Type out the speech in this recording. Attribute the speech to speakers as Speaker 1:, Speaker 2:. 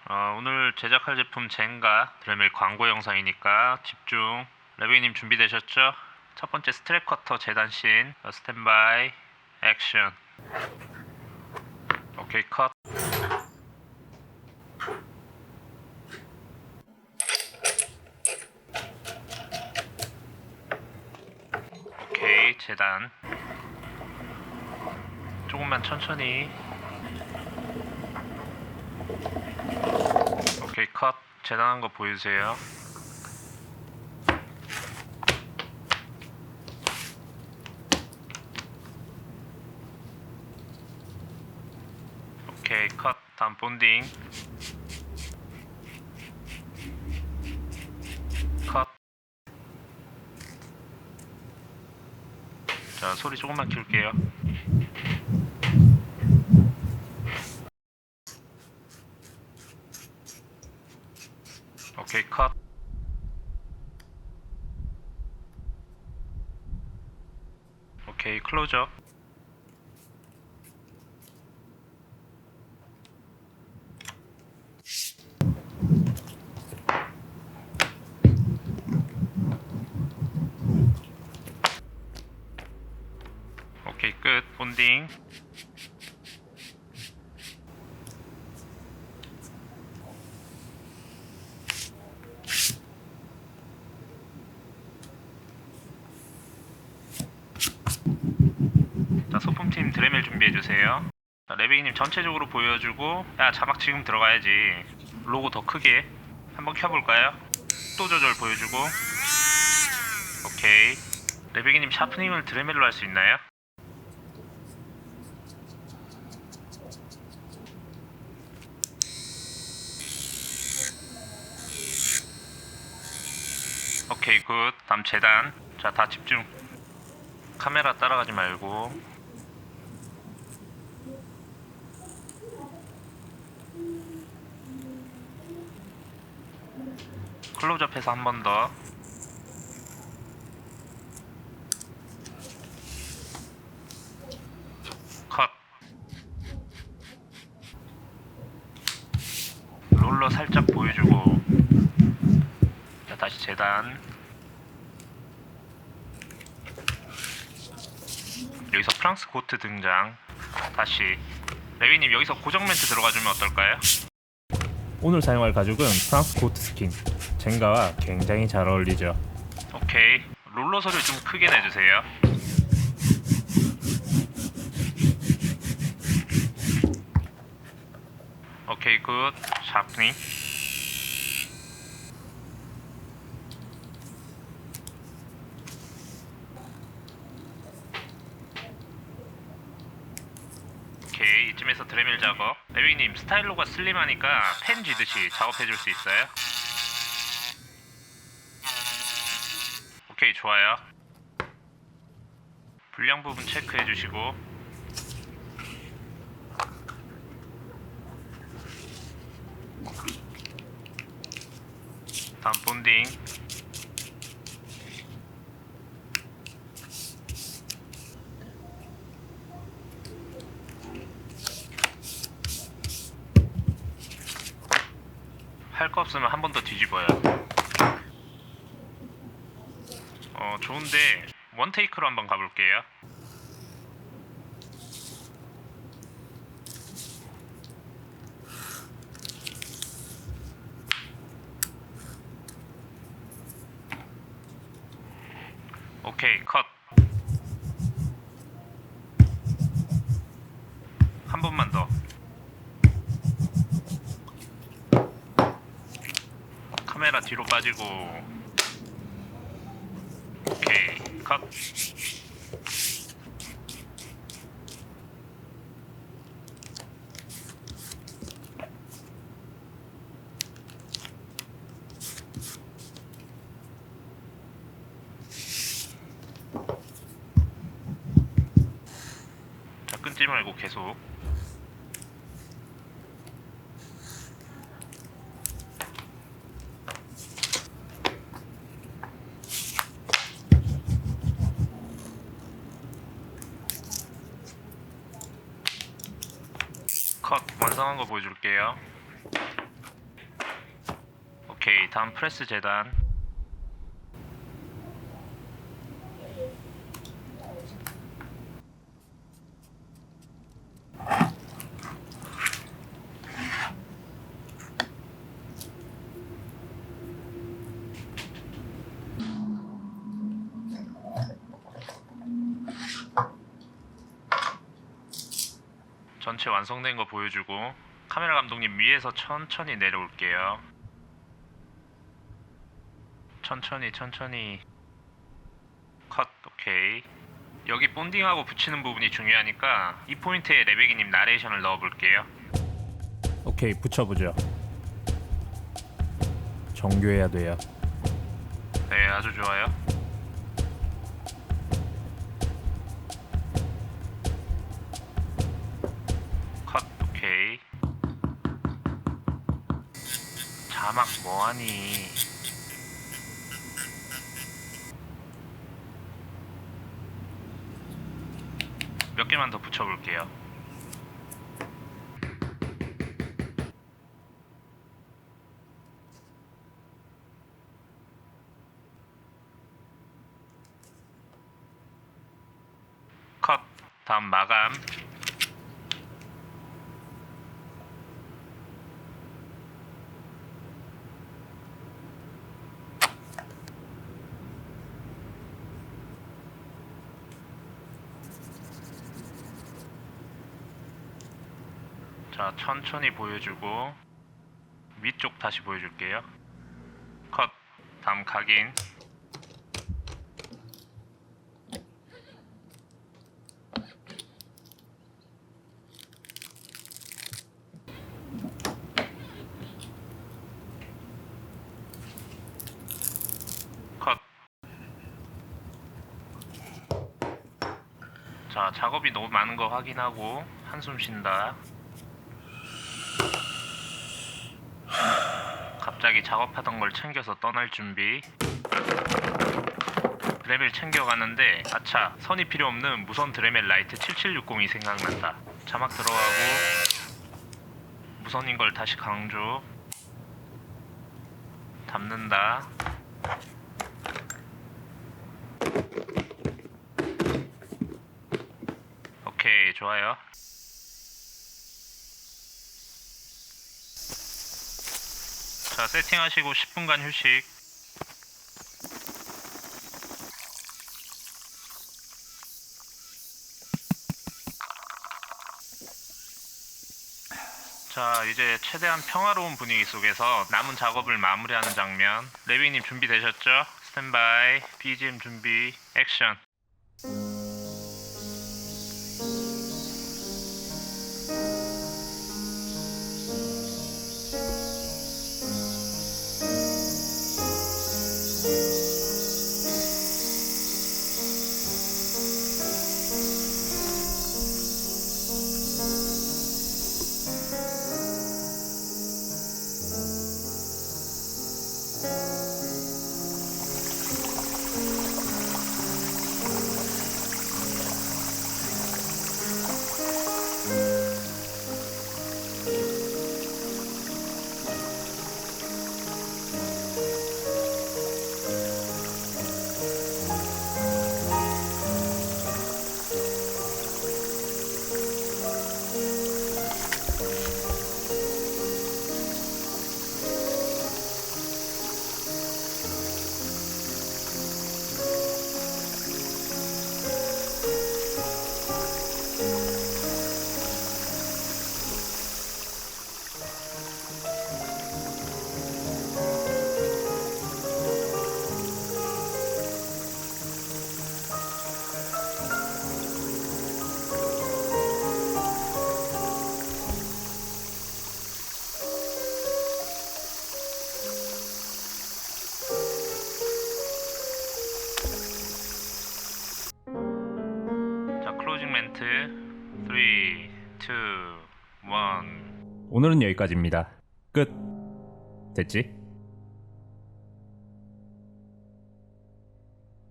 Speaker 1: 오늘 제작할 제품 젠가 드레밀 광고 영상이니까 집중. 레비님 준비되셨죠? 첫 번째 스트랩 커터 재단 씬. 스탠바이 액션. 오케이 컷. 오케이 재단. 조금만 천천히. 오케이 컷. 재단한 거 보여주세요. 오케이 컷. 다음 본딩. 컷. 자, 소리 조금만 키울게요. 오케이 컷. 오케이 클로즈업. 오케이 끝. 본딩. 자, 소품팀 드레밀 준비해주세요. 레비기님 전체적으로 보여주고, 야 자막 지금 들어가야지. 로고 더 크게 한번 켜볼까요? 또 조절 보여주고. 오케이. 레비기님 샤프닝을 드레밀로 할 수 있나요? 오케이 굿. 다음 재단. 자, 다 집중. 카메라 따라가지 말고. 클로즈업해서 한 번 더. 컷. 롤러 살짝 보여주고. 자, 다시 재단. 여기서 프랑스 고트 등장. 다시. 레비님 여기서 고정 멘트 들어가주면 어떨까요?
Speaker 2: 오늘 사용할 가죽은 프랑스 코트 스킨 젠가와 굉장히 잘 어울리죠.
Speaker 1: 오케이. 롤러 소리 좀 크게 내주세요. 오케이 굿. 샤프닝. 오케이. 이쯤에서 드레밀 작업. 레비님 스타일로가 슬림하니까 펜 쥐듯이 작업해줄 수 있어요? 오케이 좋아요. 불량 부분 체크해주시고. 다음 본딩. 할 거 없으면 한 번 더 뒤집어요. 좋은데 원 테이크로 한번 가볼게요. 오케이 컷. 한 번만 더. 카메라 뒤로 빠지고. 오케이 컷. 자, 끊지 말고 계속. 컷. 완성한 거 보여줄게요. 오케이, 다음 프레스 재단. 전체 완성된 거 보여주고 카메라 감독님 위에서 천천히 내려올게요. 천천히 컷. 오케이. 여기 본딩하고 붙이는 부분이 중요하니까 이 포인트에 레베기님 나레이션을 넣어볼게요.
Speaker 2: 오케이, 붙여보죠. 정교해야 돼요.
Speaker 1: 네, 아주 좋아요. 컷. 오케이. 자막 뭐하니? 몇 개만 더 붙여볼게요. 컷. 다음 마감. 자, 천천히 보여주고 위쪽 다시 보여줄게요. 컷. 다음 각인. 컷. 자, 작업이 너무 많은 거 확인하고 한숨 쉰다. 갑자기 작업하던 걸 챙겨서 떠날 준비. 드레밀 챙겨가는데 아차, 선이 필요 없는 무선 드레밀 라이트 7760이 생각난다. 자막 들어가고 무선인 걸 다시 강조. 담는다. 오케이, 좋아요. 자, 세팅하시고 10분간 휴식. 자, 이제 최대한 평화로운 분위기 속에서 남은 작업을 마무리하는 장면. 레비님 준비되셨죠? 스탠바이, BGM 준비, 액션. 자, 클로징 멘트 3, 2, 1.
Speaker 2: 오늘은 여기까지입니다. 끝. 됐지?